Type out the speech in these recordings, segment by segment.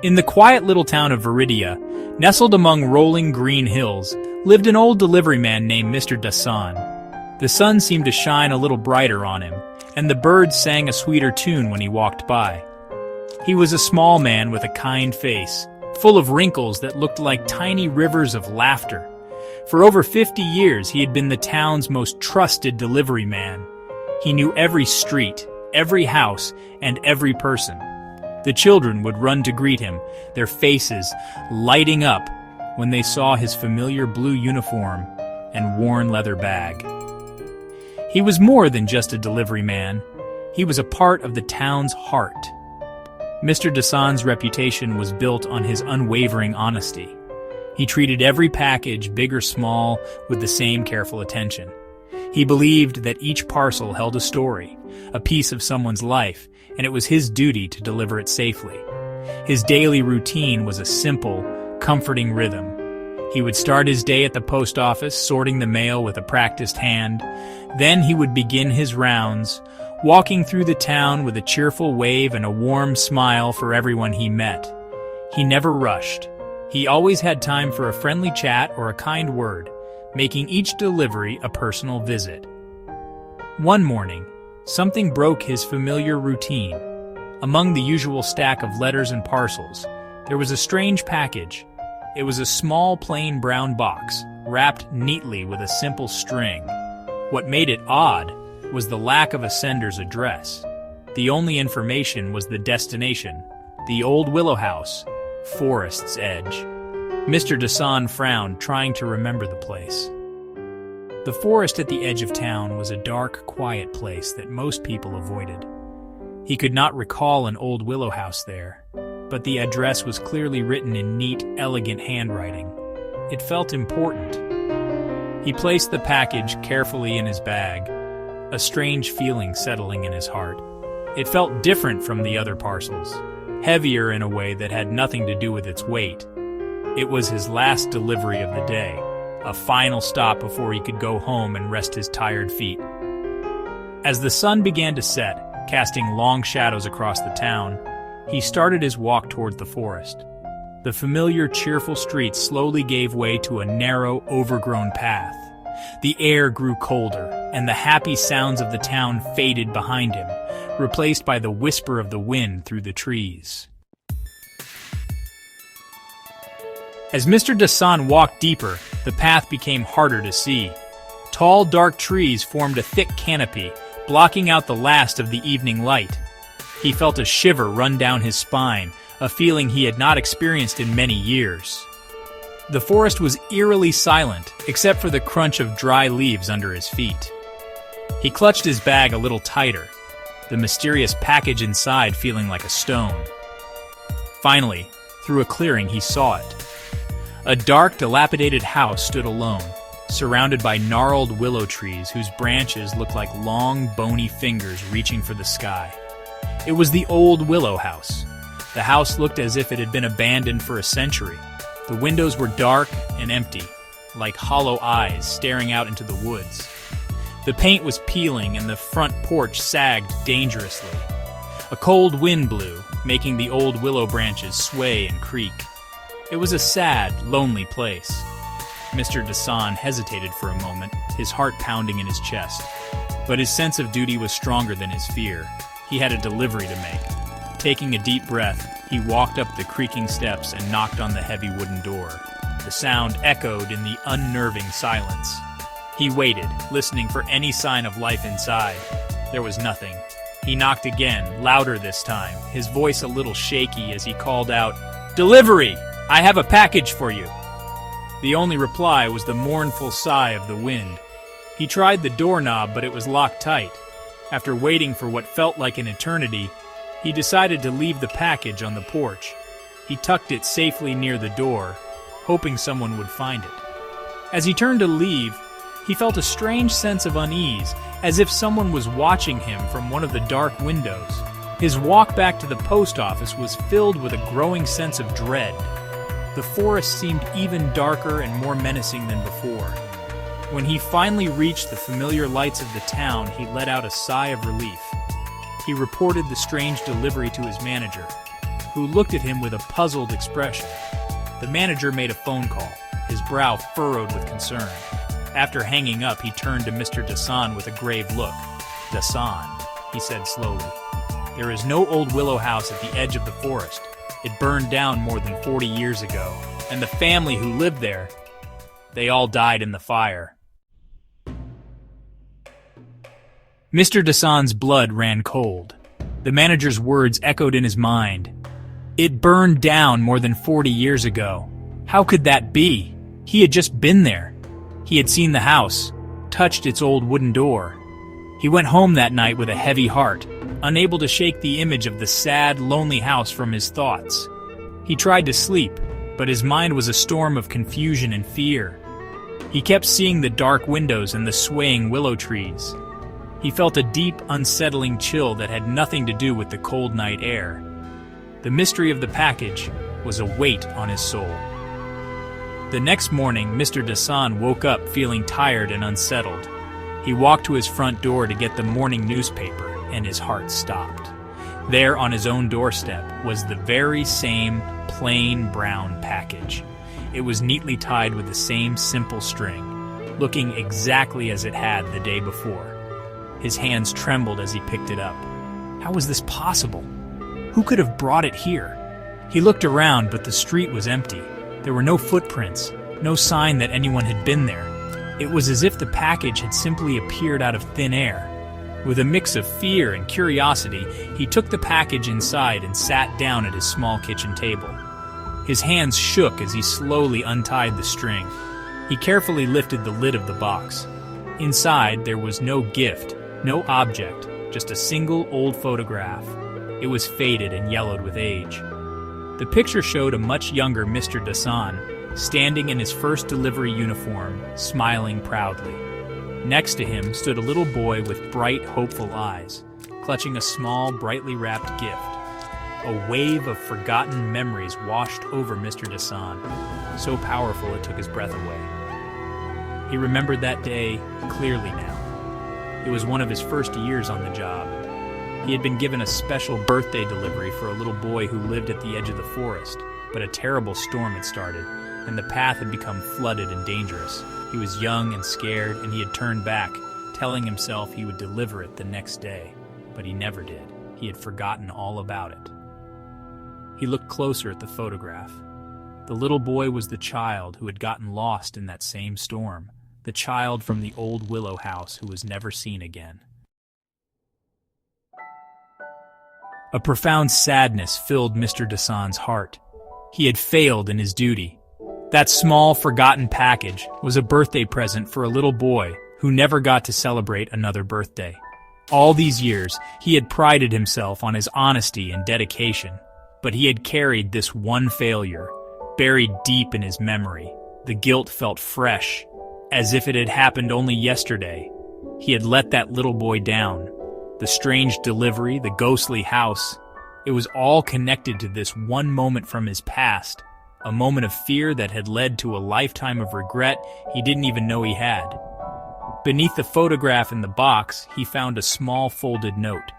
In the quiet little town of Viridia, nestled among rolling green hills, lived an old delivery man named Mr. Dasan. The sun seemed to shine a little brighter on him, and the birds sang a sweeter tune when he walked by. He was a small man with a kind face, full of wrinkles that looked like tiny rivers of laughter. For over 50 years, he had been the town's most trusted delivery man. He knew every street, every house, and every person. The children would run to greet him, their faces lighting up when they saw his familiar blue uniform and worn leather bag. He was more than just a delivery man. He was a part of the town's heart. Mr. Dasan's reputation was built on his unwavering honesty. He treated every package, big or small, with the same careful attention. He believed that each parcel held a story, a piece of someone's life, and it was his duty to deliver it safely. His daily routine was a simple, comforting rhythm. He would start his day at the post office, sorting the mail with a practiced hand. Then he would begin his rounds, walking through the town with a cheerful wave and a warm smile for everyone he met. He never rushed. He always had time for a friendly chat or a kind word, making each delivery a personal visit. One morning, something broke his familiar routine. Among the usual stack of letters and parcels, there was a strange package. It was a small plain brown box, wrapped neatly with a simple string. What made it odd was the lack of a sender's address. The only information was the destination, the old willow house, Forest's Edge. Mr. Dasan frowned, trying to remember the place. The forest at the edge of town was a dark, quiet place that most people avoided. He could not recall an old willow house there, but the address was clearly written in neat, elegant handwriting. It felt important. He placed the package carefully in his bag, a strange feeling settling in his heart. It felt different from the other parcels, heavier in a way that had nothing to do with its weight. It was his last delivery of the day, a final stop before he could go home and rest his tired feet. As the sun began to set, casting long shadows across the town, he started his walk toward the forest. The familiar, cheerful streets slowly gave way to a narrow, overgrown path. The air grew colder, and the happy sounds of the town faded behind him, replaced by the whisper of the wind through the trees. As Mr. Dasan walked deeper, the path became harder to see. Tall, dark trees formed a thick canopy, blocking out the last of the evening light. He felt a shiver run down his spine, a feeling he had not experienced in many years. The forest was eerily silent, except for the crunch of dry leaves under his feet. He clutched his bag a little tighter, the mysterious package inside feeling like a stone. Finally, through a clearing, he saw it. A dark, dilapidated house stood alone, surrounded by gnarled willow trees whose branches looked like long, bony fingers reaching for the sky. It was the old willow house. The house looked as if it had been abandoned for a century. The windows were dark and empty, like hollow eyes staring out into the woods. The paint was peeling and the front porch sagged dangerously. A cold wind blew, making the old willow branches sway and creak. It was a sad, lonely place. Mr. Dasan hesitated for a moment, his heart pounding in his chest. But his sense of duty was stronger than his fear. He had a delivery to make. Taking a deep breath, he walked up the creaking steps and knocked on the heavy wooden door. The sound echoed in the unnerving silence. He waited, listening for any sign of life inside. There was nothing. He knocked again, louder this time, his voice a little shaky as he called out, "Delivery! I have a package for you." The only reply was the mournful sigh of the wind. He tried the doorknob, but it was locked tight. After waiting for what felt like an eternity, he decided to leave the package on the porch. He tucked it safely near the door, hoping someone would find it. As he turned to leave, he felt a strange sense of unease, as if someone was watching him from one of the dark windows. His walk back to the post office was filled with a growing sense of dread. The forest seemed even darker and more menacing than before. When he finally reached the familiar lights of the town, he let out a sigh of relief. He reported the strange delivery to his manager. who looked at him with a puzzled expression. The manager made a phone call, his brow furrowed with concern. After hanging up, he turned to Mr. Dasan with a grave look. "Dasan," he said slowly, "there is no old willow house at the edge of the forest. It burned down more than 40 years ago, and the family who lived there, they all died in the fire." Mr. Dasan's blood ran cold. The manager's words echoed in his mind. It burned down more than 40 years ago. How could that be? He had just been there. He had seen the house, touched its old wooden door. He went home that night with a heavy heart, unable to shake the image of the sad, lonely house from his thoughts. He tried to sleep, but his mind was a storm of confusion and fear. He kept seeing the dark windows and the swaying willow trees. He felt a deep, unsettling chill that had nothing to do with the cold night air. The mystery of the package was a weight on his soul. The next morning, Mr. Dasan woke up feeling tired and unsettled. He walked to his front door to get the morning newspaper, and his heart stopped. There, on his own doorstep, was the very same plain brown package. It was neatly tied with the same simple string, looking exactly as it had the day before. His hands trembled as he picked it up. How was this possible? Who could have brought it here? He looked around, but the street was empty. There were no footprints, no sign that anyone had been there. It was as if the package had simply appeared out of thin air. With a mix of fear and curiosity, he took the package inside and sat down at his small kitchen table. His hands shook as he slowly untied the string. He carefully lifted the lid of the box. Inside, there was no gift, no object, just a single old photograph. It was faded and yellowed with age. The picture showed a much younger Mr. Dasan, standing in his first delivery uniform, smiling proudly. Next to him stood a little boy with bright, hopeful eyes, clutching a small, brightly wrapped gift. A wave of forgotten memories washed over Mr. Dasan, so powerful it took his breath away. He remembered that day clearly now. It was one of his first years on the job. He had been given a special birthday delivery for a little boy who lived at the edge of the forest, but a terrible storm had started, and the path had become flooded and dangerous. He was young and scared, and he had turned back, telling himself he would deliver it the next day. But he never did. He had forgotten all about it. He looked closer at the photograph. The little boy was the child who had gotten lost in that same storm, the child from the old willow house who was never seen again. A profound sadness filled Mr. Dasan's heart. He had failed in his duty. That small, forgotten package was a birthday present for a little boy who never got to celebrate another birthday. All these years, he had prided himself on his honesty and dedication, but he had carried this one failure, buried deep in his memory. The guilt felt fresh, as if it had happened only yesterday. He had let that little boy down. The strange delivery, the ghostly house, it was all connected to this one moment from his past, a moment of fear that had led to a lifetime of regret he didn't even know he had. Beneath the photograph in the box, he found a small folded note.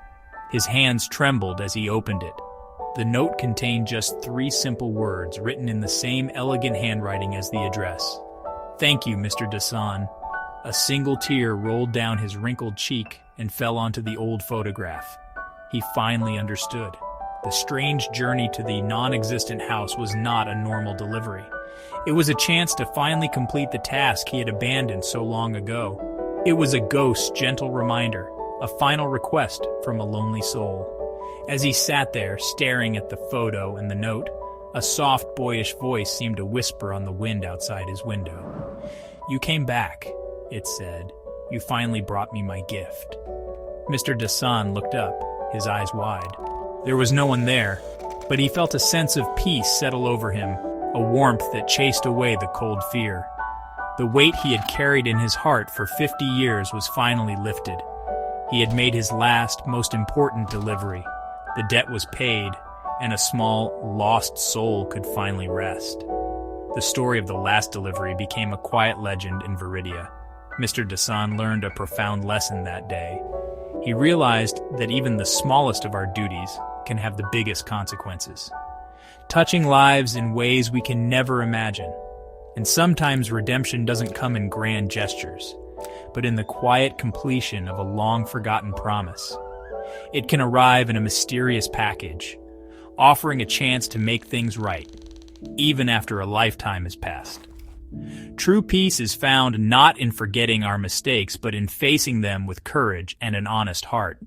His hands trembled as he opened it. The note contained just 3 simple words written in the same elegant handwriting as the address. "Thank you, Mr. Dasan." A single tear rolled down his wrinkled cheek and fell onto the old photograph. He finally understood. The strange journey to the non-existent house was not a normal delivery. It was a chance to finally complete the task he had abandoned so long ago. It was a ghost's gentle reminder, a final request from a lonely soul. As he sat there, staring at the photo and the note, a soft, boyish voice seemed to whisper on the wind outside his window. "You came back," it said. "You finally brought me my gift." Mr. Dasan looked up, his eyes wide. There was no one there, but he felt a sense of peace settle over him, a warmth that chased away the cold fear. The weight he had carried in his heart for 50 years was finally lifted. He had made his last, most important delivery. The debt was paid, and a small, lost soul could finally rest. The story of the last delivery became a quiet legend in Viridia. Mr. Dasan learned a profound lesson that day. He realized that even the smallest of our duties can have the biggest consequences. touching lives in ways we can never imagine. And sometimes redemption doesn't come in grand gestures, but in the quiet completion of a long-forgotten promise. It can arrive in a mysterious package, offering a chance to make things right, even after a lifetime has passed. True peace is found not in forgetting our mistakes, but in facing them with courage and an honest heart.